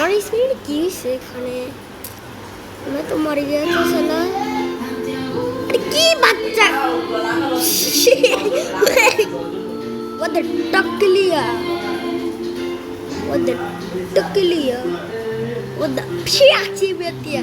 আমার স্ক্রিনে কি হয়েছে এখানে? আমি তো মরে গেছে শালা। আরে কি বাচ্চা? What the tucklia? What the tucklia? What the psiaci betia?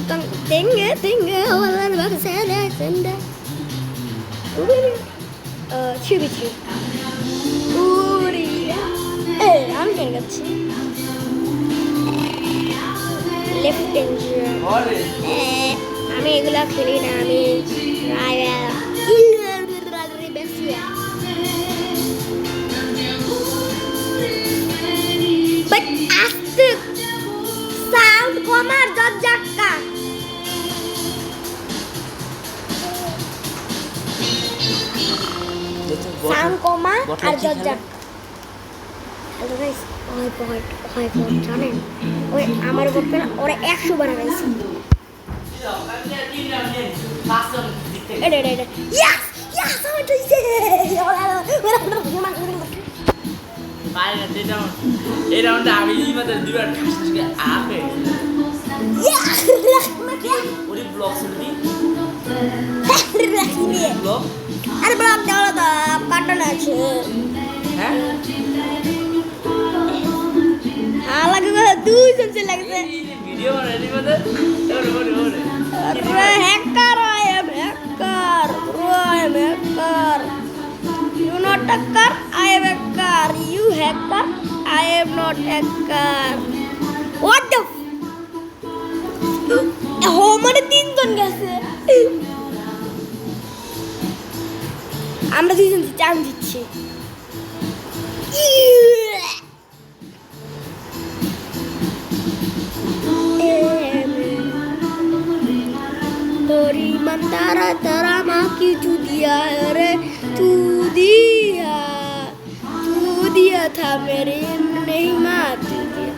Tang tinggal walan bangsa senda. Cibici. Uria. আমি কেন গাচ্ছি? Left engine. আমি এগুলা খেলি না, আমি বাট আস্তে সাউন্ড কমার দরজাটা। সাউন্ড কমা আর দরজা। হ্যালো গাইস, হয় জানেন ওই আমার বটটা ওরা 100 বার গাইছে। এটা ইয়েস আমি তুইছে বাইরে দিলাম এই রাউন্ডে আমি মাত্র দুবার ঠাসকে আপে ওরে ব্লক শুনি ব্লক আরে ব্লক দাও তো কাটন আছে। হ্যাঁ লাগবে দুই सबसे লাগছে ভিডিও বানাই মধ্যে ওরে hacker I am hacker you not hacker I am hacker you hacker I am not hacker what the হোমারে তিনজন গেছে আমরা দুইজন চান দিচ্ছি मन तारा तारा माँ की तू दिया अरे तू दिया था मेरे नहीं माँ तू दिया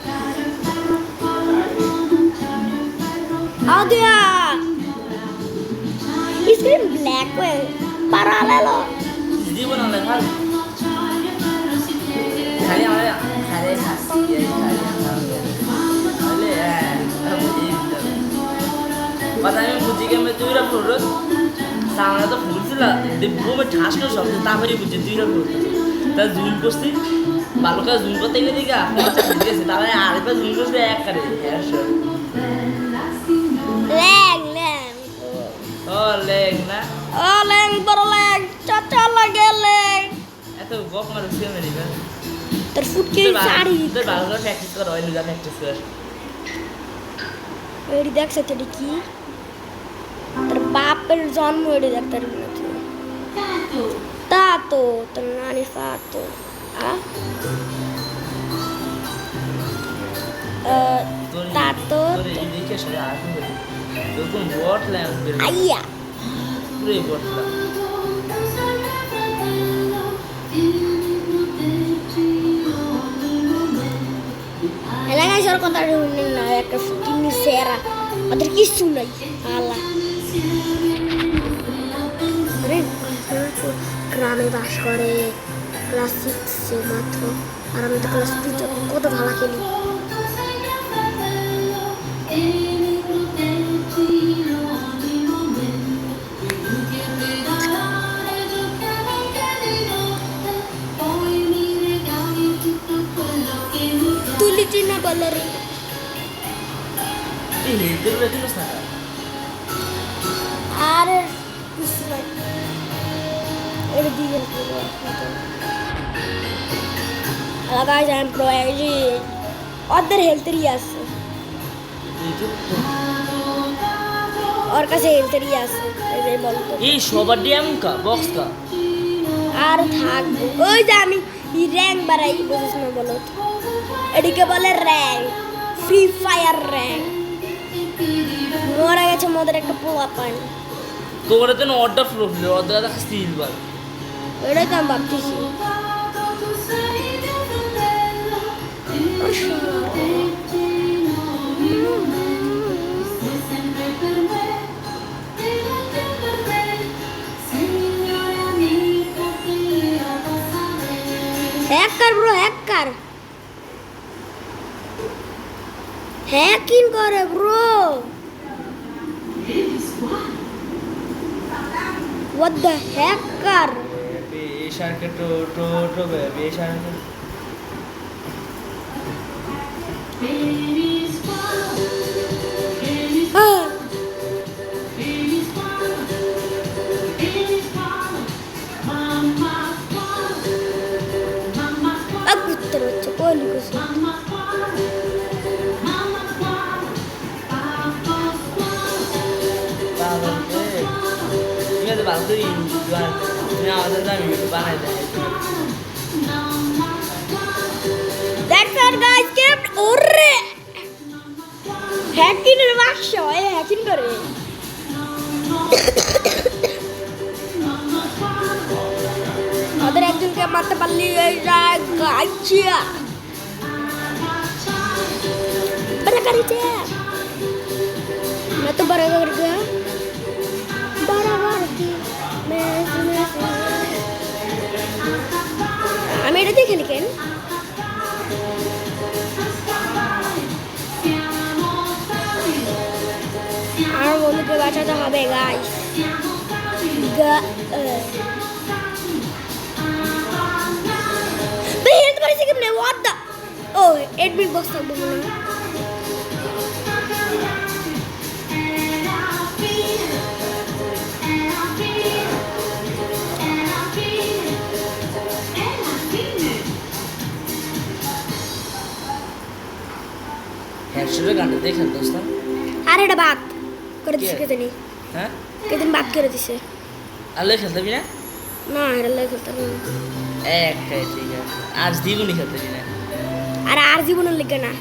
आ गया स्क्रीन ब्लैक है paralelo जी बना ले खाली खाली पता नहीं बुझी के मैं दुईरा फ्लोर सामने तो फूल ছিল দেখবো मैं ঠাস করে শব্দ তারপরে বুঝি দুইরা ফ্লোর তা জুম করছি ভালো করে জুম করতে গেলে দিকা বুঝেছি তারপরে আরেকবার জুম করতে এক করে ল্যাং ও লেগ না ও ল্যাং বড় ল্যাং চাচা লাগে ল্যাং এত গপ মারছি আমি রে তোর ফুটকে শাড়ি তোর ভালো করে প্র্যাকটিস কর ওই লুজা প্র্যাকটিস কর এডি দেখছ তেডি কি তোর বাপের জন্ম এডি দেখতার মতো তাতো তোর নানি ফাতো তাতো তোর এদিকে সরে আসুন তোর কোন বট ল্যান্ড আইয়া পুরো বটলা এলাকায় সর কথা শুনেন না একটা ফুটিনি সেরা ওদের কিছু নাই আল্লাহ গ্রামে বাস করে ক্লাস 6 মাত্র আর আমি তো ক্লাস 2 কত ভালো খেলি তুলি চিনা বলরে এই হেলতে রেখে না আর কিছু নাই এটা দিয়ে লাগাই যান প্রয়োজি ওদের হেলথেরই আছে ওর কাছে হেলথেরই আছে এই বলতো এই সবার ডিএম কা বক্স কা আর থাকবো ওই যে আমি র্যাঙ্ক বাড়াই বুঝিস না বলো এদিকে বলে র্যাঙ্ক ফ্রি ফায়ার র্যাঙ্ক মরে গেছে মোদের একটা পোলা পানি তোমরা তো অর্ডার ফ্লো অর্ডার সিলভার এটাই তো আমি ভাবতেছি হ্যাকার ব্রো হ্যাকার হ্যাকিং করে ব্রো what the hacker বেশারকে টো বেশারকে ah aku terus cekoli kusi ঠিক আছে ভালো করে তুমি আমাদের দামি বানাই দেয় that's our guys kept orre hacking এর বাক্স এ hacking করে আমাদের একজনকে মারতে পারলি এই গাইছিয়া बड़ा करीचे मैं तो बड़ा कर गया बराबर की मैं আমি এটা দেখে লিখেন আর বন্ধুকে বাঁচাতে হবে গাইস ভাই হেলথ বাড়িছে কেমনে হোয়াট দা ও এডমিট বক্স থাকবে মনে হয় একশোটা গানটা দেখেন দোস্ত আর এটা বাদ করে দিছে কে জানি হ্যাঁ কেদিন বাদ করে দিছে আল্লাহ খেলতে না না এটা লাগে করতে না একটাই ঠিক আছে আজ দ্বিগুণই খেলতে না আর জীবনের লিখে না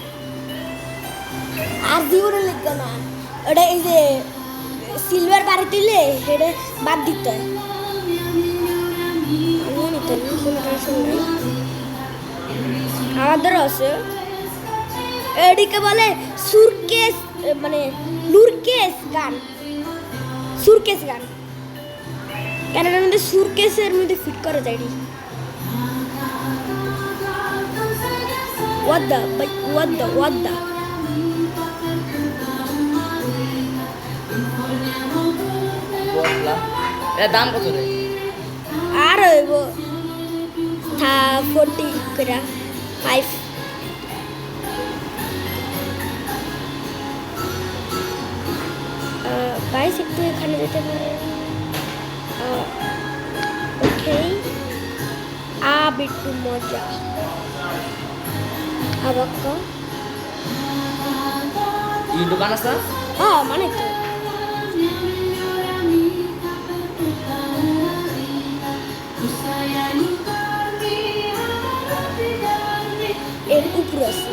আর জীবনের লিখে না ওটা এই যে সিলভার বাড়ি দিলে এটা বাদ দিতে হয় আমিও নিতে না কোনো টেনশন নেই আমাদেরও আছে এদিকে বলে সুরকেস মানে লুরকেস গান সুরকেস গান কেন এটার মধ্যে সুরকেসের মধ্যে ফিট করা যায় what the বদলা এর দাম কত রে আর হইব 40 করে 5 গাইস একটু এখানে যেতে পারে ওকে বিট্টু মজা আবাক্কা ইউটিউব বানাস না হ্যাঁ মানে তো এর উপরে আছে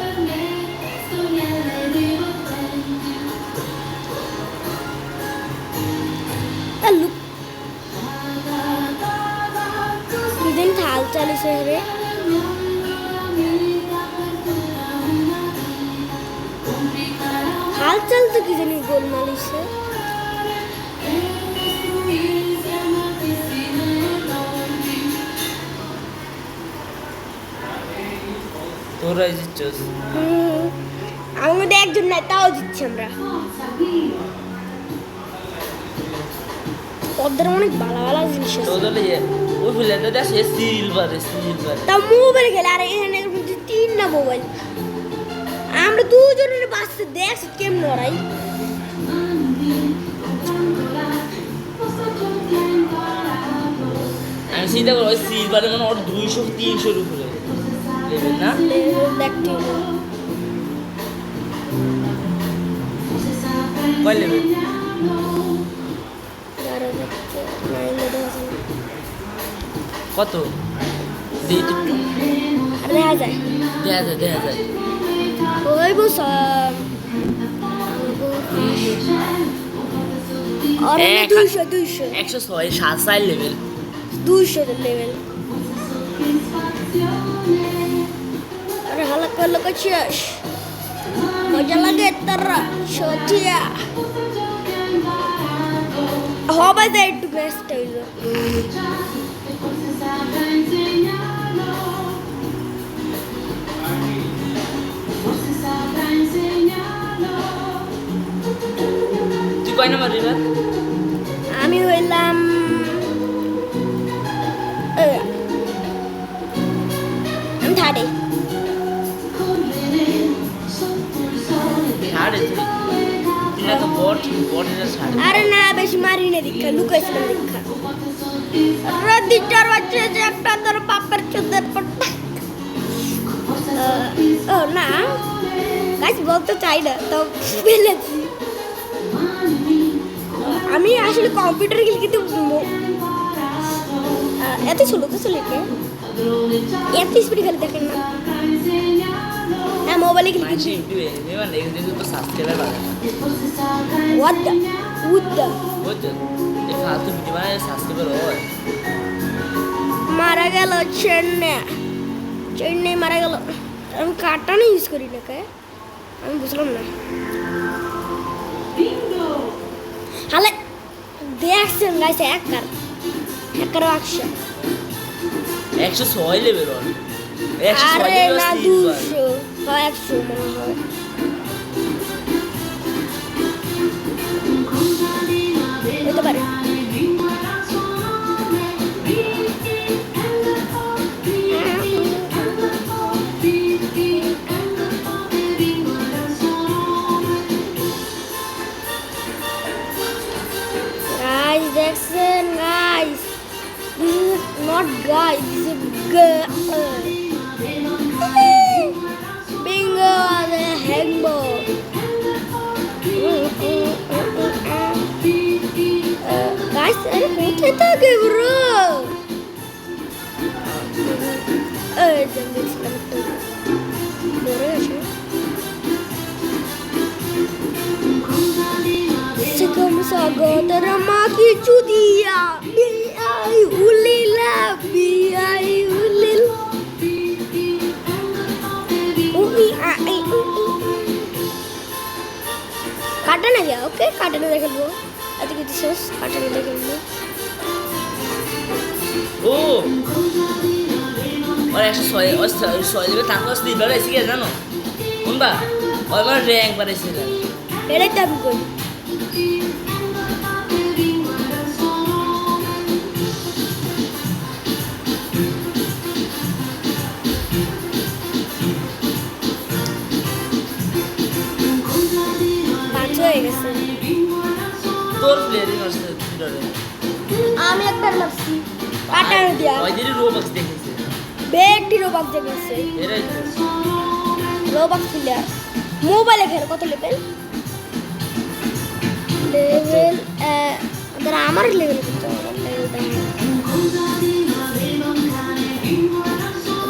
look किदन थाल चाली से रे हाल चल तो किदन गोल माली से তোরাই জিতছস আমাদের একজন নাই তাও জিতছি আমরা ওদের অনেক ভালো ভালো জিনিস আছে তোদের ওই প্লেয়ারটা দেখে সিলভার তা মোবাইল খেলে আর এখানে তিন না মোবাইল আমরা দুজনের বাসে দেখছি কেমন ওরাই আমি চিন্তা করি ওই সিলভারে মানে ওর 200-300 উপরে লেভেল না দেখতে কয় লেভেল কত দিই তো আর দেখা যায় দেখা যায় ওই বস আর 200 106 7 লেভেল 200 লেভেল আরে হালকা হালকা শেষ মজা লাগে তারা সঠিয়া হবে তো একটু বেস্ট হইলো তুই কয় নাম্বার রিভার? আমি হইলাম আমি থার্ডে ছাড়ে তুই তুই তো বটের ছাড়ে আরে না বেশি মারি না দীক্ষা লুকাইছিলাম দীক্ষা রাদিটার বাচ্চা যে একটা তোর বাপের চোদ্দের পড়তা ও না গাছ বলতে চাই না তো ফেলেছি আমি আসলে কম্পিউটার খেলি কিন্তু এত ছোলো তো চলে কে এত স্পিড খেলে দেখেন না হ্যাঁ মোবাইলে খেলি মাঝে ইউটিউবে নেবা নেক্সট দিন তো সাবস্ক্রাইবার বাড়ে না হোয়াট দ্য বুঝছো এই ফালতু ভিডিও বানায় সাবস্ক্রাইবার হয় মারা গেল চেন্নাই মারা গেল আমি কাটানো ইউজ করি না কে আমি বুঝলাম না হালে দেখছেন গাইছে একার অ্যাকশন 106 লেভেল ওর 106 আরে লেভেল না 200 বা 100 মনে হয় হতে পারে guys দেখছেন guys this is not guys this is girl bingo the hangbo guys আরে কোথায় থাকে bro এই দেখছিলাম তো বড় আছে Segam sagotar maki chudia biai ulila biai ulil ui ai কাটা না যা ওকে কাটা না দেখাবো এত কিছু শেষ কাটা না দেখাবো ও ওর 106 লেভেল তারপর স্লিপার এসে গেছে জানো কোনবা ওর মানে র্যাঙ্ক বাড়াইছে না এটাই তো আমি করি হয়ে গেছে তোর প্লেয়ারই নষ্ট ভিডিওরে আমি একটা লাগছি কাটানো দিয়া ওই দিন রোবক্স দেখেছে বেগটি রোবক্স দেখেছে এরাই তো রোবক্স প্লেয়ার মোবাইলে খেলে কত লেভেল দাঁড়া আমার লেভেল কত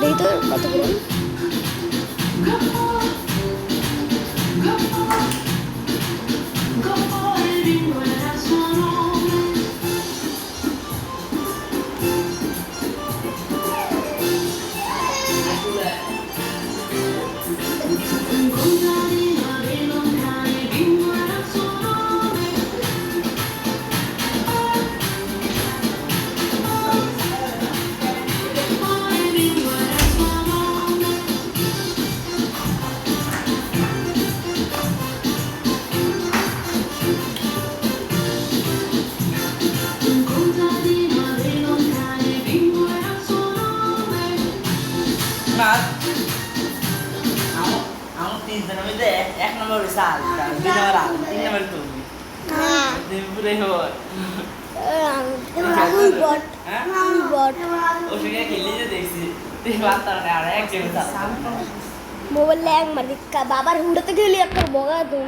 দেখি তো কত বলুন না আমার তিন জনের মধ্যে এক নম্বর হয়েছে আল দুই নম্বর আল তিন নম্বর তুমি পুরে হয় বট ও সঙ্গে খেলে যে দেখছি তুই বার্তার আর এক জেনে মোবাইল ল্যাং মারি বাবার হুড়তে গেলি একটা বগা তো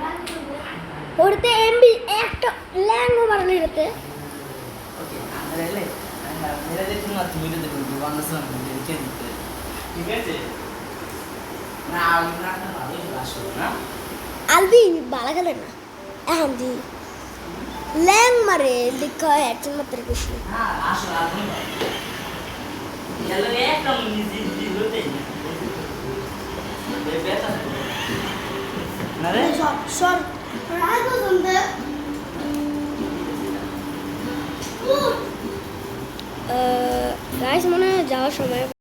হুড়তে এমবি একটা ল্যাং মারলি রেতে ওকে আমরা এলে মেরা যে তুমি তো দেখো বাংলা সং দেখে দিতে ঠিক আছে না না না ভালোই আসলো না আলবি বালা গেল না এখন দি ল্যাং মারে লিখা আছে মাত্র কিছু হ্যাঁ আসলো গেলে একটা নিজে দিতে না রে সর রাগ বসন্তে গাইস মনে হয় যাওয়ার সময়